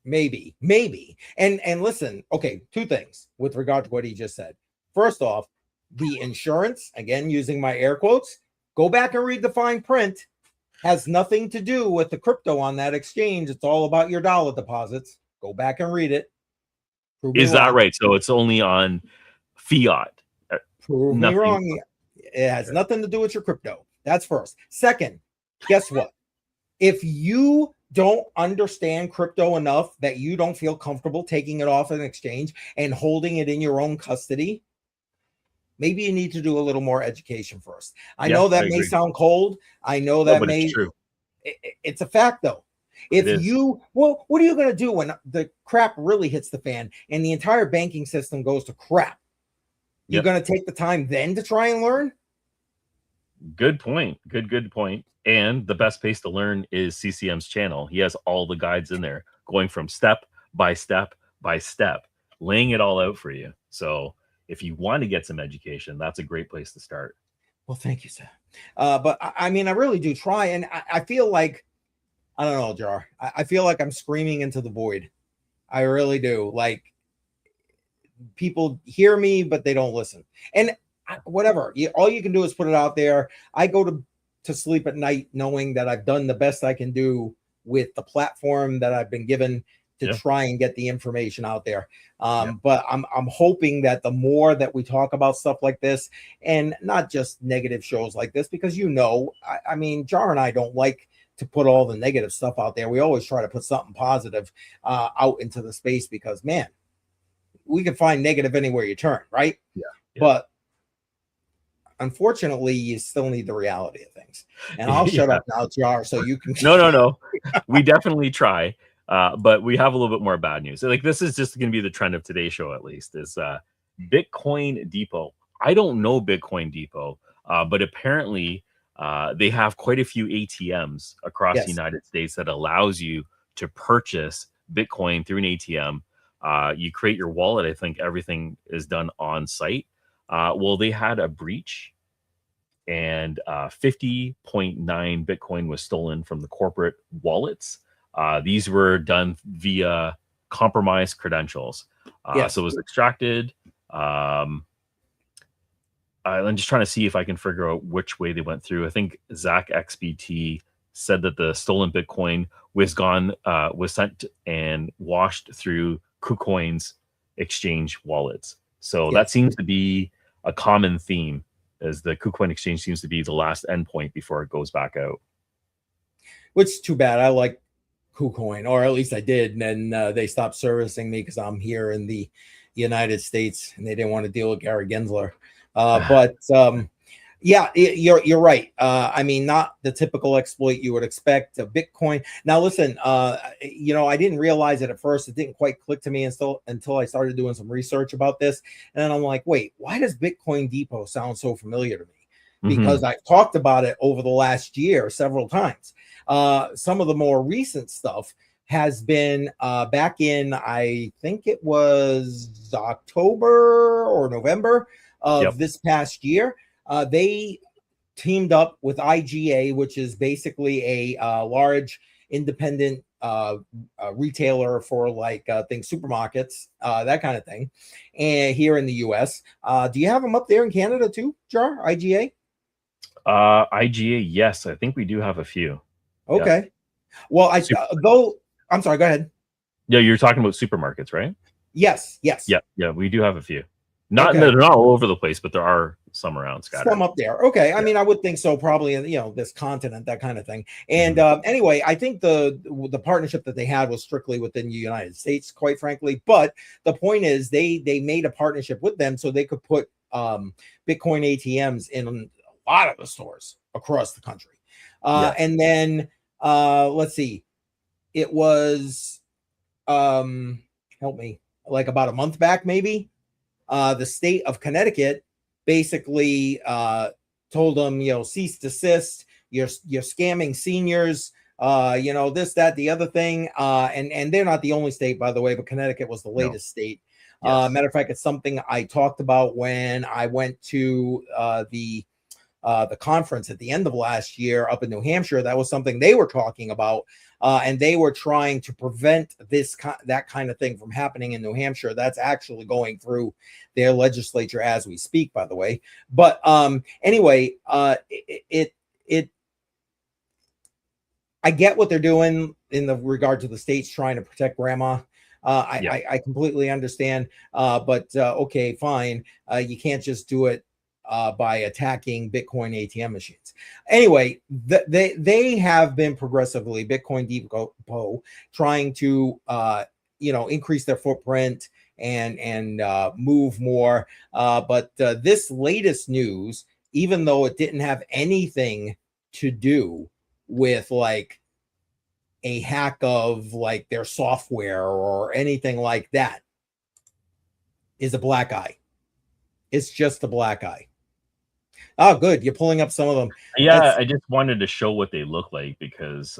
Maybe. And listen, okay, 2 things with regard to what he just said. First off, the insurance, again, using my air quotes, go back and read the fine print, has nothing to do with the crypto on that exchange. It's all about your dollar deposits. Go back and read it. Is that right? So it's only on fiat. Prove me wrong. It has nothing to do with your crypto. That's first. Second, guess what? If you don't understand crypto enough that you don't feel comfortable taking it off an exchange and holding it in your own custody, maybe you need to do a little more education first. I know that may sound cold. I know that may. True. It's a fact, though. If you, well, what are you going to do when the crap really hits the fan and the entire banking system goes to crap? You're going to take the time then to try and learn? Good point. Good point. And the best place to learn is CCM's channel. He has all the guides in there, going from step by step by step, laying it all out for you. So if you want to get some education, that's a great place to start. Well, thank you, sir. But I mean, I really do try, and I feel like, I don't know, Jar. I feel like I'm screaming into the void. I really do. Like, people hear me, but they don't listen. And whatever, all you can do is put it out there. I go to sleep at night knowing that I've done the best I can do with the platform that I've been given to try and get the information out there. But I'm hoping that the more that we talk about stuff like this, and not just negative shows like this, because I mean, Jar and I don't like to put all the negative stuff out there. We always try to put something positive out into the space, because, man, we can find negative anywhere you turn, right? Yeah. But unfortunately, you still need the reality of things. And I'll shut up now, Jar, so you can. No. We definitely try. But we have a little bit more bad news. Like, this is just going to be the trend of today's show, at least, is Bitcoin Depot. I don't know Bitcoin Depot, but apparently they have quite a few ATMs across the United States that allows you to purchase Bitcoin through an ATM. You create your wallet. I think everything is done on site. Well, they had a breach, and 50.9 Bitcoin was stolen from the corporate wallets. These were done via compromised credentials. So it was extracted. I'm just trying to see if I can figure out which way they went through. I think XeggeX said that the stolen Bitcoin was sent and washed through KuCoin's exchange wallets. So that seems to be a common theme, as the KuCoin exchange seems to be the last endpoint before it goes back out. Which is too bad. I like KuCoin, or at least I did, and then they stopped servicing me because I'm here in the United States, and they didn't want to deal with Gary Gensler. But yeah, you're right. I mean, not the typical exploit you would expect. Bitcoin. Now, listen, I didn't realize it at first. It didn't quite click to me until I started doing some research about this, and then I'm like, wait, why does Bitcoin Depot sound so familiar to me? Because I've talked about it over the last year several times. Some of the more recent stuff has been back in, I think it was October or November of this past year. They teamed up with IGA, which is basically a large independent retailer for things, supermarkets, that kind of thing, and here in the US. Do you have them up there in Canada too, Jar? IGA? IGA, yes, I think we do have a few. Okay. Well, I'm sorry, go ahead. Yeah, you're talking about supermarkets, right? Yes. Yeah, we do have a few. They're not all over the place, but there are some around scattered. Some up there. Okay. I mean, I would think so, probably in this continent, that kind of thing. And anyway, I think the partnership that they had was strictly within the United States, quite frankly. But the point is, they made a partnership with them so they could put Bitcoin ATMs in a lot of the stores across the country. And then let's see, it was help me, like about a month back, maybe. The state of Connecticut basically told them, cease desist. You're scamming seniors. This, that, the other thing. And they're not the only state, by the way, but Connecticut was the latest state. Matter of fact, it's something I talked about when I went to the conference at the end of last year up in New Hampshire. That was something they were talking about, and they were trying to prevent that kind of thing from happening in New Hampshire. That's actually going through their legislature as we speak, by the way. But anyway, I get what they're doing in the regard to the states trying to protect grandma. I completely understand, but okay, fine. You can't just do it by attacking Bitcoin ATM machines. Anyway, they have been progressively, Bitcoin Depot, trying to increase their footprint and move more. But this latest news, even though it didn't have anything to do with a hack of their software or anything like that, is a black eye. It's just a black eye. Oh, good. You're pulling up some of them. Yeah, I just wanted to show what they look like because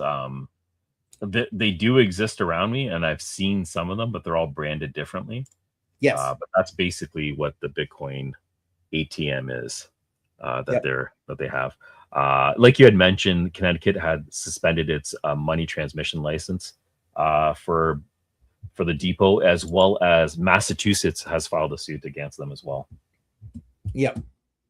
they do exist around me, and I've seen some of them, but they're all branded differently. Yes. But that's basically what the Bitcoin ATM is that they have. Like you had mentioned, Connecticut had suspended its money transmission license for the depot, as well as Massachusetts has filed a suit against them as well. Yep.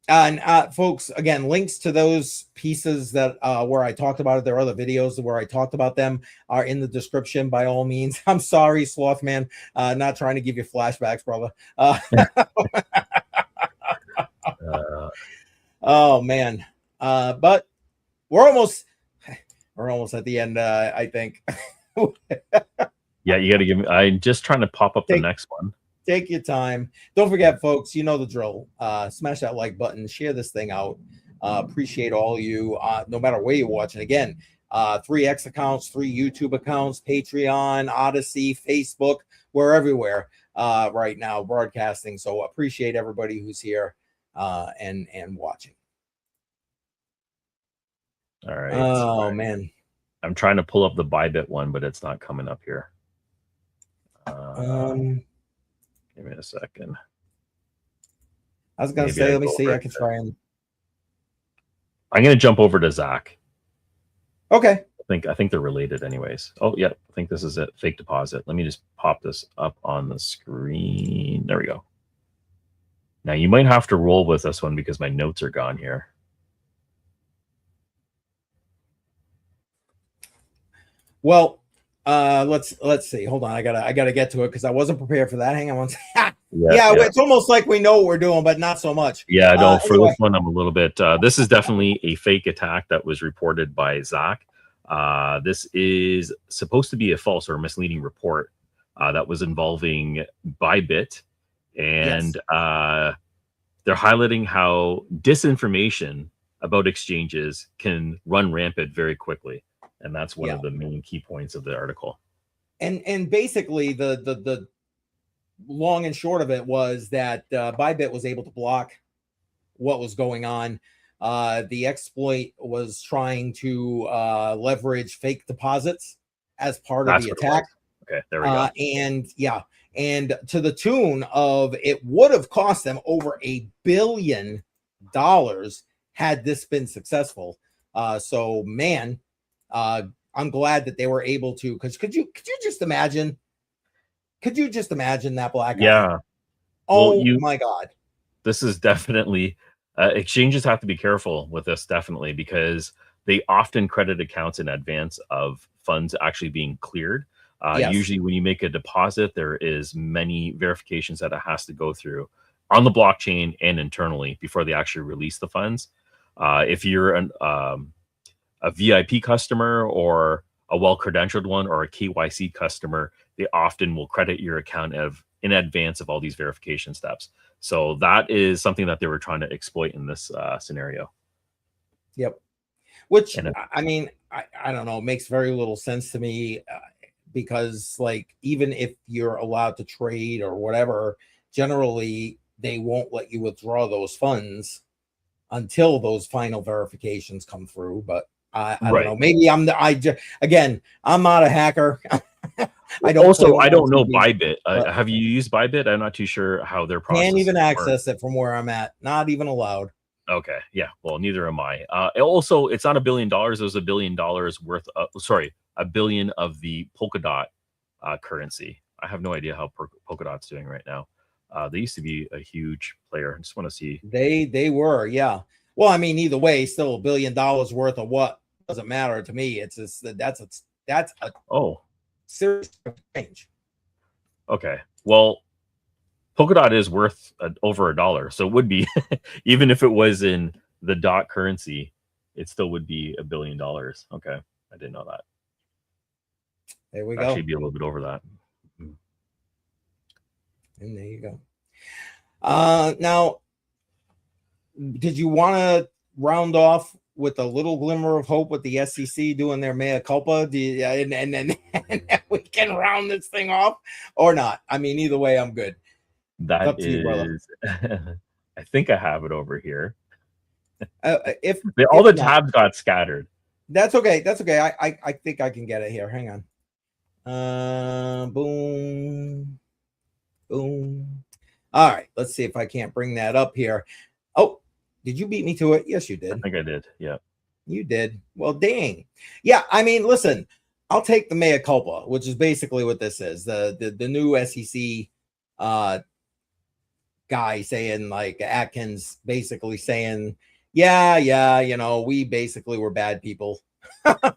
And folks, again, links to those pieces that where I talked about it, there are other videos where I talked about them are in the description by all means. I'm sorry, Slothman, not trying to give you flashbacks, brother. Oh man, but we're almost at the end, I think. Yeah, you got to give me. I'm just trying to pop up the next one. Take your time. Don't forget, folks, you know the drill. Smash that like button, share this thing out. Appreciate all you, no matter where you're watching. Again, 3 X accounts, 3 YouTube accounts, Patreon, Odyssey, Facebook. We're everywhere right now broadcasting. So appreciate everybody who's here and watching. All right. Oh, man. I'm trying to pull up the Bybit one, but it's not coming up here. Give me a second. I was going to say, let me see. I can try and. I'm going to jump over to Zach. Okay. I think they're related anyways. Oh, yeah. I think this is it. Fake deposit. Let me just pop this up on the screen. There we go. Now, you might have to roll with this one because my notes are gone here. Well, let's see. Hold on. I gotta get to it because I wasn't prepared for that. Hang on one second. Yeah, it's almost like we know what we're doing, but not so much. Yeah, no, for this one, I'm a little bit. This is definitely a fake attack that was reported by Zach. This is supposed to be a false or misleading report that was involving Bybit, and they're highlighting how disinformation about exchanges can run rampant very quickly. And that's one of the main key points of the article. And basically the long and short of it was that Bybit was able to block what was going on. The exploit was trying to leverage fake deposits as part of the attack. Okay, there we go. And to the tune of, it would have cost them over $1 billion had this been successful. So man, I'm glad that they were able to, because could you just imagine? Could you just imagine that blackout? Yeah. Oh my God. This is definitely exchanges have to be careful with this, definitely, because they often credit accounts in advance of funds actually being cleared. Usually when you make a deposit, there is many verifications that it has to go through on the blockchain and internally before they actually release the funds. If you're a VIP customer or a well-credentialed one or a KYC customer, they often will credit your account in advance of all these verification steps. So that is something that they were trying to exploit in this scenario. Yep. Which, I mean, I don't know, it makes very little sense to me because, like, even if you're allowed to trade or whatever, generally they won't let you withdraw those funds until those final verifications come through. But I don't know. Maybe I'm not a hacker. I don't know Bybit. Have you used Bybit? I'm not too sure how their process. Can't even access it from where I'm at. Not even allowed. Okay. Yeah. Well, neither am I. Also, it's not $1 billion. It was $1 billion worth of, $1 billion of the Polkadot currency. I have no idea how Polkadot's doing right now. They used to be a huge player. I just want to see. They were, yeah. Well, I mean, either way, still $1 billion worth of what doesn't matter to me. It's just that's a serious change. Okay. Well, Polkadot is worth over $1, so it would be even if it was in the dot currency, it still would be $1 billion. Okay, I didn't know that. There we go. Actually, be a little bit over that. And there you go. Now, did you want to round off with a little glimmer of hope with the SEC doing their mea culpa? And then we can round this thing off or not? I mean, either way, I'm good. That is, I think I have it over here. All the tabs got scattered. That's okay. That's okay. I think I can get it here. Hang on. Boom. Boom. All right. Let's see if I can't bring that up here. Oh, did you beat me to it? Yes, you did. I think I did. Yeah. You did. Well, dang. Yeah. I mean, listen, I'll take the mea culpa, which is basically what this is. The new SEC guy saying, like, Atkins basically saying, yeah, you know, we basically were bad people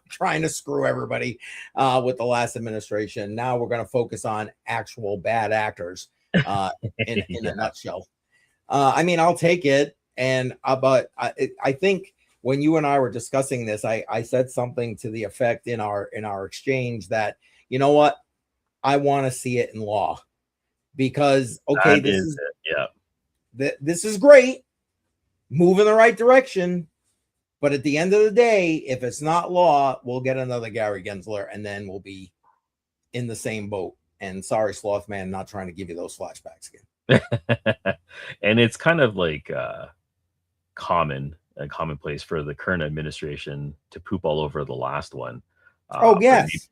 trying to screw everybody with the last administration. Now we're going to focus on actual bad actors in a nutshell. I mean, I'll take it. And but I think when you and I were discussing this, I said something to the effect in our exchange that, you know what, I want to see it in law, because okay, this is great, move in the right direction, but at the end of the day, if it's not law, we'll get another Gary Gensler, and then we'll be in the same boat. And sorry, Slothman, not trying to give you those flashbacks again. And it's kind of like commonplace for the current administration to poop all over the last one. Oh, yes.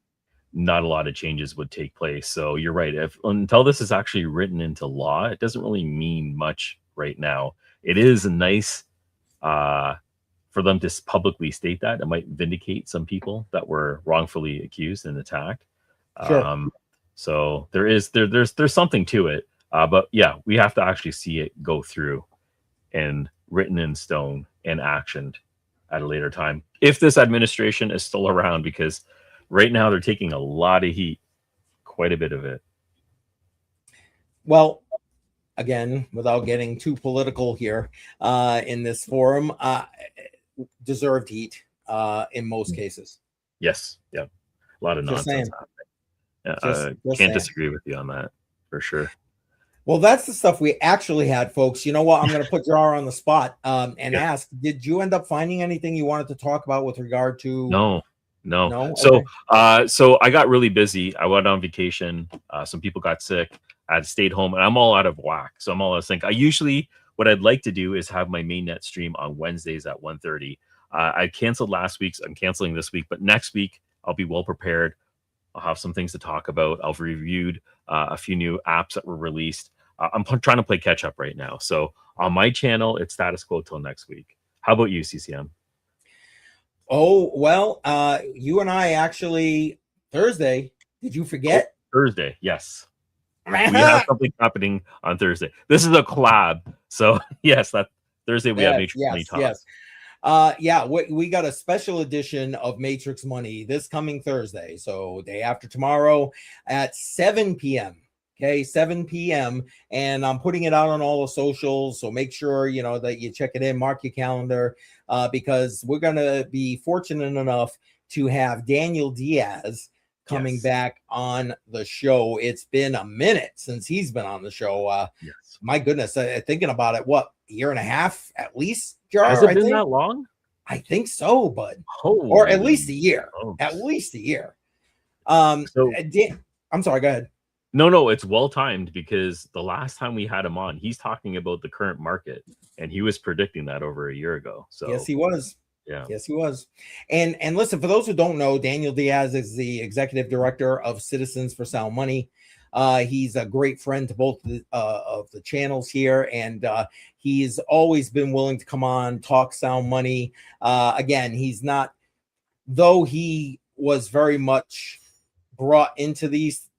Not a lot of changes would take place. So you're right. Until this is actually written into law, it doesn't really mean much right now. It is nice for them to publicly state that. It might vindicate some people that were wrongfully accused and attacked. Sure. So there's something to it. But yeah, we have to actually see it go through and written in stone and actioned at a later time, if this administration is still around, because right now they're taking a lot of heat, quite a bit of it. Well, again, without getting too political here in this forum, deserved heat in most cases. Yes. Yep. A lot of nonsense happening. Can't disagree with you on that, for sure. Well, that's the stuff we actually had, folks. You know what? I'm going to put Jar on the spot and ask, did you end up finding anything you wanted to talk about with regard to? No. Okay. So I got really busy. I went on vacation. Some people got sick. I stayed home, and I'm all out of whack. So I'm all out of sync. What I'd like to do is have my mainnet stream on Wednesdays at 1:30. I canceled last week's. I'm canceling this week, but next week I'll be well prepared. I'll have some things to talk about. I've reviewed a few new apps that were released. I'm trying to play catch up right now. So on my channel, it's status quo till next week. How about you, CCM? Oh, well, you and I actually, Thursday, did you forget? Thursday, yes. We have something happening on Thursday. This is a collab. So yes, that Thursday we have Matrix Money Talk. Yes. We got a special edition of Matrix Money this coming Thursday. So day after tomorrow at 7 p.m. Okay, 7 p.m. And I'm putting it out on all the socials. So make sure, you know, that you check it in, mark your calendar, because we're going to be fortunate enough to have Daniel Diaz coming back on the show. It's been a minute since he's been on the show. My goodness, thinking about it, what, a year and a half at least? Jar, has it been that long? I think so, bud. Or at least a year. At least a year. I'm sorry, go ahead. No, it's well timed, because the last time we had him on, he's talking about the current market, and he was predicting that over a year ago. So yes, he was. Yeah. Yes, he was. And listen, for those who don't know, Daniel Diaz is the executive director of Citizens for Sound Money. He's a great friend to both of the channels here, and he's always been willing to come on, talk sound money. Again, he's not, though he was very much brought into these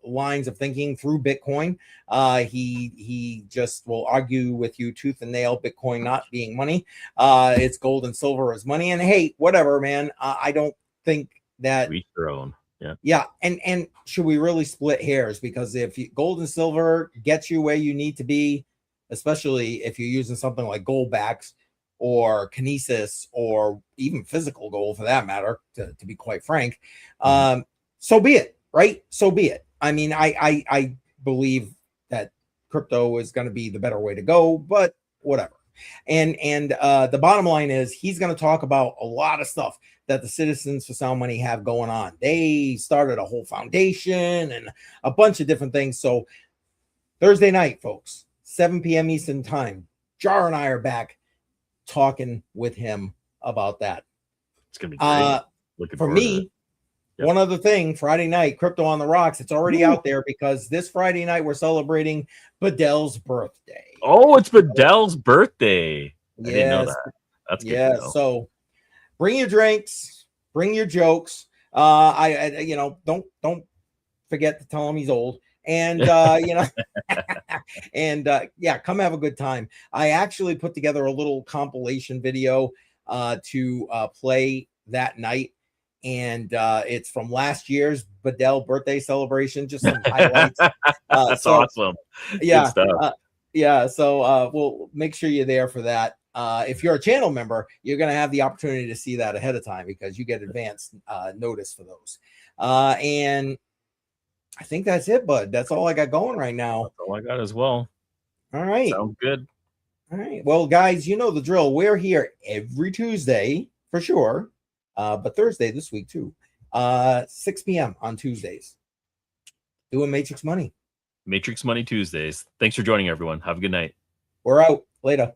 lines of thinking through Bitcoin. He just will argue with you tooth and nail, Bitcoin not being money. It's gold and silver as money. And hey, whatever, man. I don't think that each their own. Yeah. And should we really split hairs? Because if gold and silver gets you where you need to be, especially if you're using something like gold backs or kinesis or even physical gold for that matter, to be quite frank, so be it. Right. So be it. I mean, I believe that crypto is going to be the better way to go, but whatever. And the bottom line is he's going to talk about a lot of stuff that the Citizens for Sound Money have going on. They started a whole foundation and a bunch of different things. So Thursday night, folks, 7 p.m. Eastern time, Jar and I are back talking with him about that. It's gonna be great. Looking for forward to me, it. Yep. one other thing, Friday night, Crypto on the Rocks. It's already out there because this Friday night we're celebrating Badel's birthday. Oh, it's Badel's birthday. Yes. I didn't know that. That's good to know. So bring your drinks, bring your jokes. Don't forget to tell him he's old. And and come have a good time. I actually put together a little compilation video to play that night. And it's from last year's Badel birthday celebration, just some highlights. That's awesome. Yeah. So we'll make sure you're there for that. If you're a channel member, you're going to have the opportunity to see that ahead of time because you get advanced notice for those. And I think that's it, bud. That's all I got going right now. That's all I got as well. All right. Sounds good. All right. Well, guys, you know the drill. We're here every Tuesday for sure. But Thursday this week too. 6 p.m. on Tuesdays. Doing Matrix Money. Matrix Money Tuesdays. Thanks for joining, everyone. Have a good night. We're out. Later.